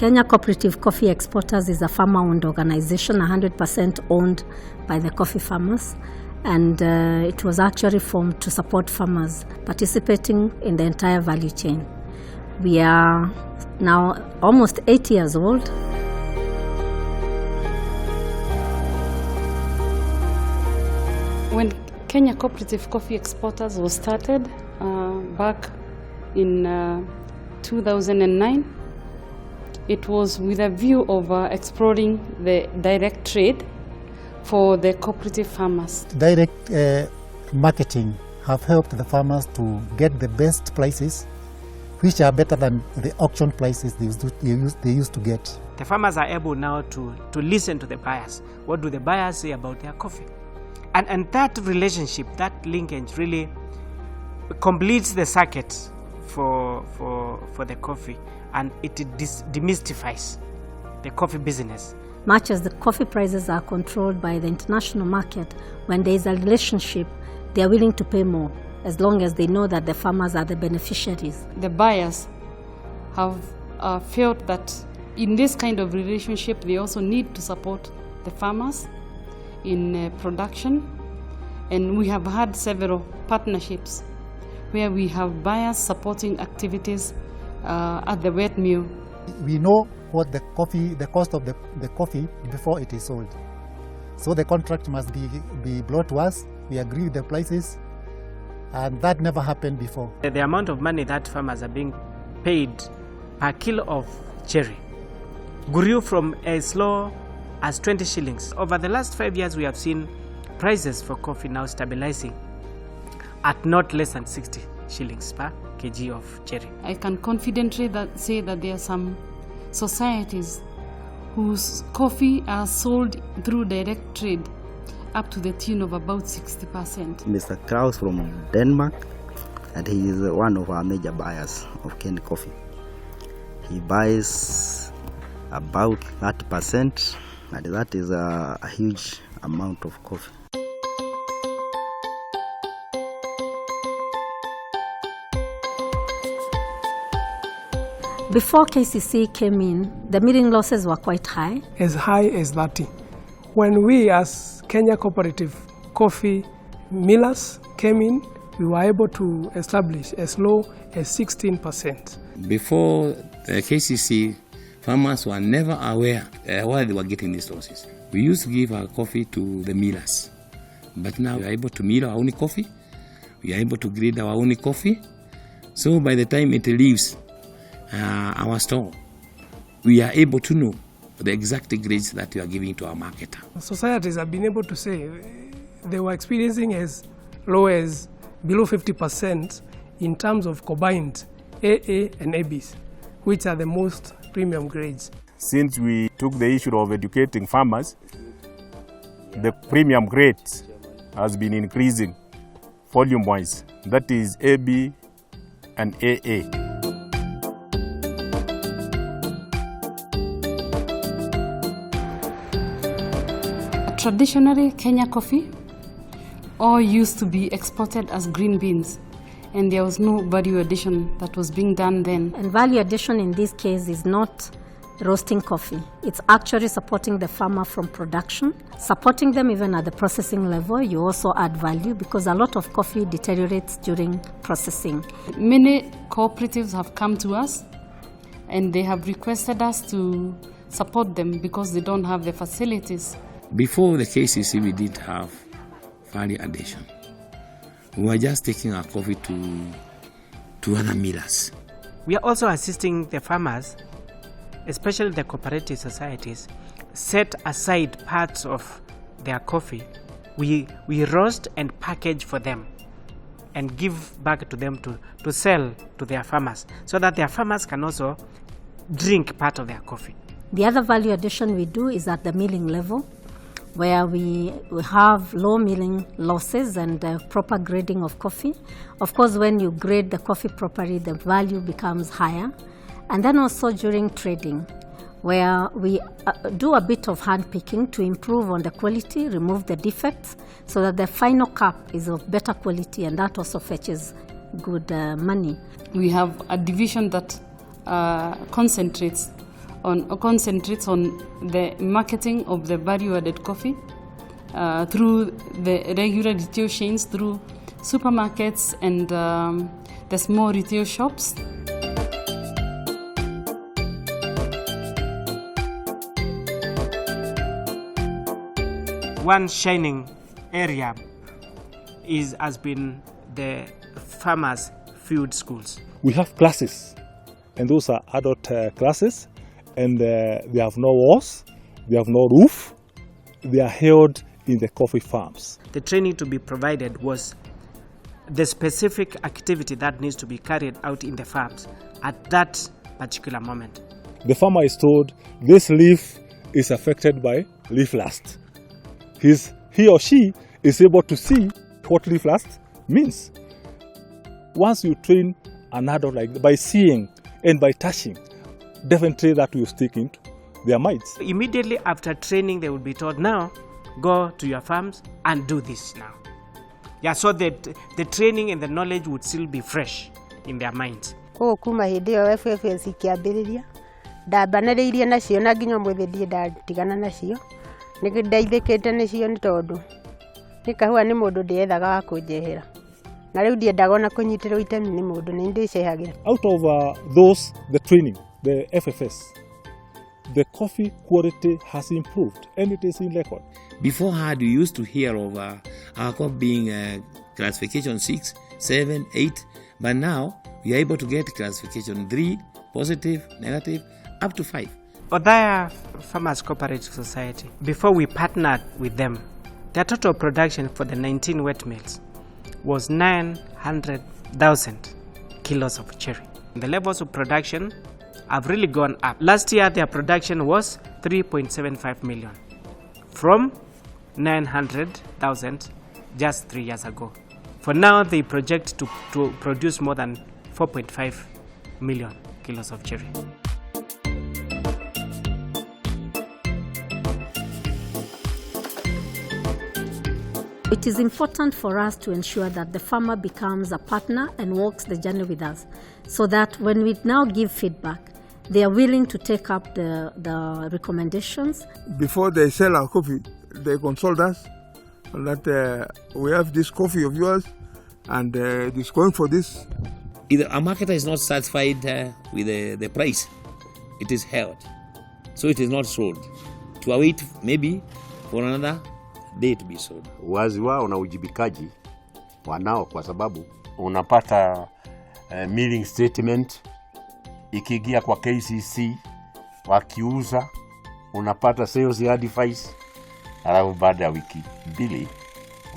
Kenya Cooperative Coffee Exporters is a farmer-owned organization, 100% owned by the coffee farmers. And it was actually formed to support farmers participating in the entire value chain. We are now almost 8 years old. When Kenya Cooperative Coffee Exporters was started back in 2009, it was with a view of exploring the direct trade for the cooperative farmers. Direct marketing have helped the farmers to get the best prices, which are better than the auction prices they used to get. The farmers are able now to listen to the buyers. What do the buyers say about their coffee? And that relationship, that linkage really completes the circuit for the coffee, and it demystifies the coffee business. Much as the coffee prices are controlled by the international market, when there is a relationship, they are willing to pay more, as long as they know that the farmers are the beneficiaries. The buyers have felt that in this kind of relationship, they also need to support the farmers in production. And we have had several partnerships where we have buyers supporting activities at the wet mill. We know what the cost of the coffee before it is sold. So the contract must be brought to us. We agree with the prices, and that never happened before. The amount of money that farmers are being paid per kilo of cherry grew from as low as 20 shillings. Over the last 5 years, we have seen prices for coffee now stabilizing at not less than 60 shillings per kg of cherry. I can confidently say that there are some societies whose coffee are sold through direct trade up to the tune of about 60%. Mr. Kraus from Denmark, and he is one of our major buyers of canned coffee. He buys about 30%, and that is a huge amount of coffee. Before Kcce came in, the milling losses were quite high. As high as 30. When we as Kenya Cooperative Coffee Millers came in, we were able to establish as low as 16%. Before the Kcce, farmers were never aware why they were getting these losses. We used to give our coffee to the millers, but now we are able to mill our own coffee, we are able to grade our own coffee, so by the time it leaves our store, we are able to know the exact grades that we are giving to our marketer. Societies have been able to say they were experiencing as low as below 50% in terms of combined AA and ABs, which are the most premium grades. Since we took the issue of educating farmers, the premium grade has been increasing volume-wise. That is AB and AA. Traditionally, Kenya coffee all used to be exported as green beans, and there was no value addition that was being done then. And value addition in this case is not roasting coffee. It's actually supporting the farmer from production, supporting them even at the processing level. You also add value because a lot of coffee deteriorates during processing. Many cooperatives have come to us and they have requested us to support them because they don't have the facilities. Before the Kcce, we did have value addition. We were just taking our coffee to other millers. We are also assisting the farmers, especially the cooperative societies, set aside parts of their coffee. We roast and package for them and give back to them to sell to their farmers so that their farmers can also drink part of their coffee. The other value addition we do is at the milling level, where we have low milling losses and proper grading of coffee. Of course, when you grade the coffee properly, the value becomes higher. And then also during trading, where we do a bit of hand picking to improve on the quality, remove the defects, so that the final cup is of better quality, and that also fetches good money. We have a division that concentrates concentrates on the marketing of the value-added coffee through the regular retail chains, through supermarkets and the small retail shops. One shining area has been the farmers' field schools. We have classes, and those are adult classes, and they have no walls, they have no roof, they are held in the coffee farms. The training to be provided was the specific activity that needs to be carried out in the farms at that particular moment. The farmer is told this leaf is affected by leaf rust. He or she is able to see what leaf rust means. Once you train an adult like by seeing and by touching, definitely that will stick into their minds. Immediately after training, they will be told, now go to your farms and do this now. Yeah, so that the training and the knowledge would still be fresh in their minds. Kuma hindi yo FFS ikiambiriria ndambanĩrĩirie nacio na nginya mũthĩ ndiĩ ndatigana nacio nĩndaithĩkĩte nĩcio nĩ tondũ nĩ kahua nĩ mũndũ ndĩethaga wa kũnjehera na rĩu ndiendaga ona kũnyitĩrwo itemi nĩ mũndũ nĩ ndĩcehagĩra. Out of the training, the FFS, the coffee quality has improved and it is in record. Beforehand, we used to hear of our coffee being classification 6, 7, 8, but now we are able to get classification 3, positive, negative, up to 5. Othaya Farmers Cooperative Society, before we partnered with them, their total production for the 19 wet mills was 900,000 kilos of cherry. The levels of production have really gone up. Last year, their production was 3.75 million from 900,000 just 3 years ago. For now, they project to produce more than 4.5 million kilos of cherry. It is important for us to ensure that the farmer becomes a partner and walks the journey with us, so that when we now give feedback, they are willing to take up the recommendations. Before they sell our coffee, they consult us that we have this coffee of yours and it's going for this. Either a marketer is not satisfied with the price, it is held. So it is not sold. To await maybe for another day to be sold. Wazi wao na ujibikaji wanao kwa sababu unapata milling statement ikiingia kwa Kcce wakiuza unapata sales advice alafu baada ya wiki mbili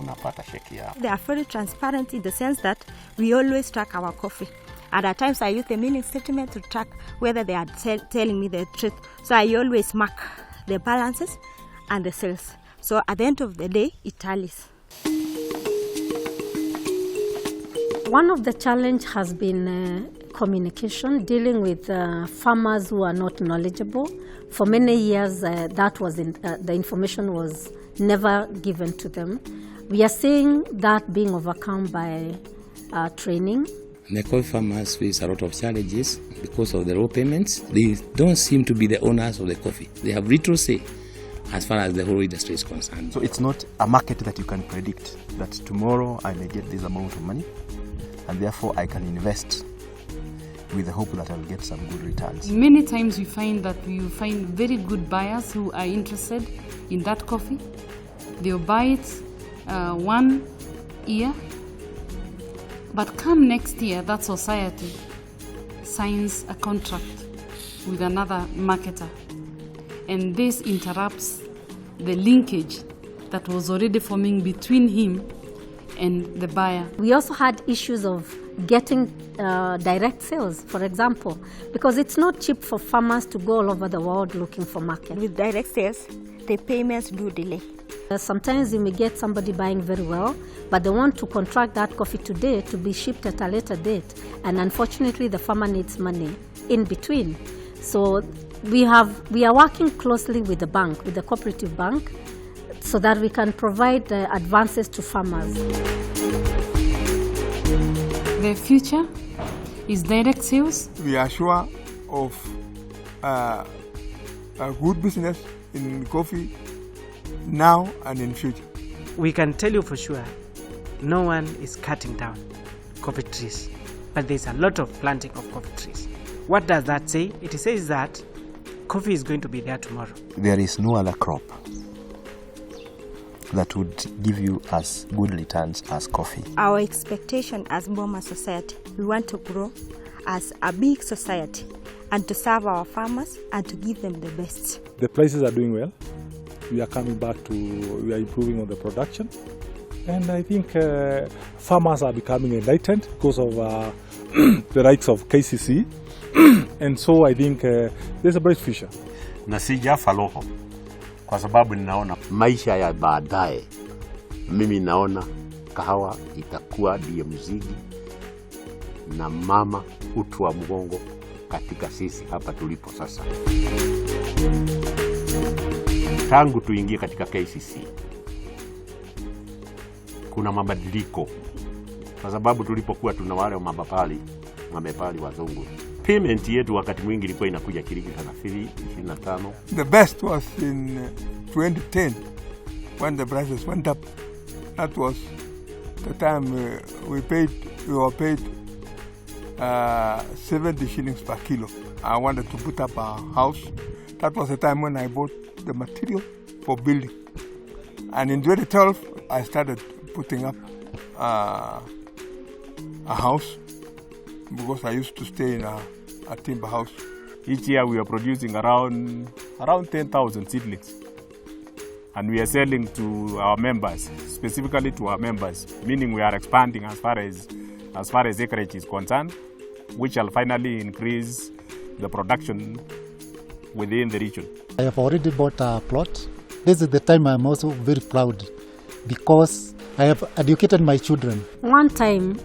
unapata cheki yao. They are very transparent in the sense that we always track our coffee. And at times I use the milling statement to track whether they are telling me the truth. So I always mark the balances and the sales. So at the end of the day, it tallies. One of the challenges has been communication, dealing with farmers who are not knowledgeable. For many years, the information was never given to them. We are seeing that being overcome by training. The coffee farmers face a lot of challenges because of the raw payments. They don't seem to be the owners of the coffee. They have little say as far as the whole industry is concerned. So it's not a market that you can predict that tomorrow I may get this amount of money and therefore I can invest with the hope that I'll get some good returns. Many times we find that we find very good buyers who are interested in that coffee. They'll buy it 1 year, but come next year, that society signs a contract with another marketer. And this interrupts the linkage that was already forming between him and the buyer. We also had issues of getting direct sales, for example, because it's not cheap for farmers to go all over the world looking for market. With direct sales, the payments do delay. Sometimes you may get somebody buying very well, but they want to contract that coffee today to be shipped at a later date. And unfortunately, the farmer needs money in between. So we are working closely with the bank, with the cooperative bank, so that we can provide advances to farmers. The future is direct sales. We are sure of a good business in coffee now and in future. We can tell you for sure, no one is cutting down coffee trees, but there's a lot of planting of coffee trees. What does that say? It says that coffee is going to be there tomorrow. There is no other crop that would give you as good returns as coffee. Our expectation as Boma society, we want to grow as a big society and to serve our farmers and to give them the best. The prices are doing well. We are coming back to, we are improving on the production. And I think farmers are becoming enlightened because of the rights of Kcce. And so I think there's a bright future. Na sijafa roho kwa sababu ninaona maisha ya baadaye. Mimi naona kahawa itakuwa ndiyo mzigi na mama utu wa mgongo katika sisi hapa tulipo sasa. Tangu tuingie katika Kcce kuna mabadiliko kwa sababu tulipokuwa tuna wale mabepali wazungu, payment yetu wakati mwingi ilikuwa inakuja shilingi 25. The best was in 2010 when the prices went up. That was the time we were paid 70 shillings per kilo. I wanted to put up a house. That was the time when I bought the material for building. And in 2012, I started putting up a house because I used to stay in a timber house. Each year we are producing around 10,000 seedlings. And we are selling to our members, specifically to our members, meaning we are expanding as far as acreage is concerned, which shall finally increase the production within the region. I have already bought a plot. This is the time I'm also very proud because I have educated my children. One time,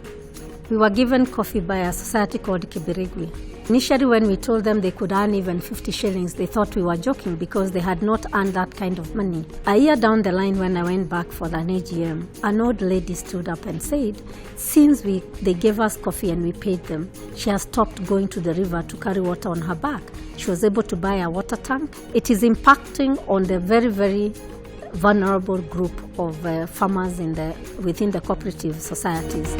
we were given coffee by a society called Kibirigwi. Initially, when we told them they could earn even 50 shillings, they thought we were joking because they had not earned that kind of money. A year down the line, when I went back for an AGM, an old lady stood up and said, since they gave us coffee and we paid them, she has stopped going to the river to carry water on her back. She was able to buy a water tank. It is impacting on the very, very vulnerable group of farmers within the cooperative societies.